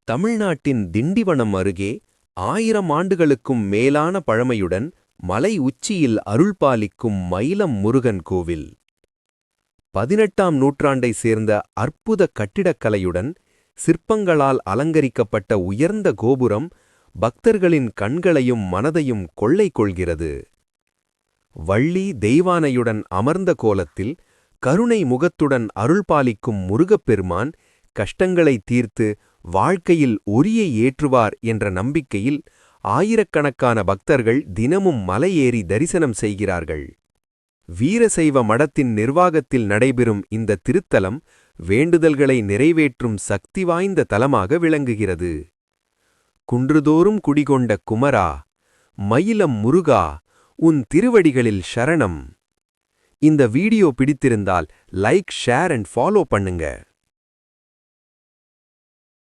தமிழ்நாட்டின் திண்டிவனம் அருகே 1000 ஆண்டுகளுக்கும் மேலான பழமையுடன் மலை உச்சியில் அருள்பாலிக்கும் மயிலம் முருகன் கோவில். 18ஆம் நூற்றாண்டைச் சேர்ந்த அற்புத கட்டிடக்கலையுடன் சிற்பங்களால் அலங்கரிக்கப்பட்ட உயர்ந்த கோபுரம் பக்தர்களின் கண்களையும் மனதையும் கொள்ளை கொள்கிறது. வள்ளி தெய்வானையுடன் அமர்ந்த கோலத்தில் கருணை முகத்துடன் அருள்பாலிக்கும் முருகப்பெருமான் கஷ்டங்களை தீர்த்து வாழ்க்கையில் ஒரியை ஏற்றுவார் என்ற நம்பிக்கையில் ஆயிரக்கணக்கான பக்தர்கள் தினமும் மலையேறி தரிசனம் செய்கிறார்கள். வீரசைவ மடத்தின் நிர்வாகத்தில் நடைபெறும் இந்த திருத்தலம் வேண்டுதல்களை நிறைவேற்றும் சக்தி வாய்ந்த தலமாக விளங்குகிறது. குன்றுதோறும் குடிகொண்ட குமரா, மயிலம் முருகா, உன் திருவடிகளில் சரணம். இந்த வீடியோ பிடித்திருந்தால் லைக், ஷேர் அண்ட் ஃபாலோ பண்ணுங்க.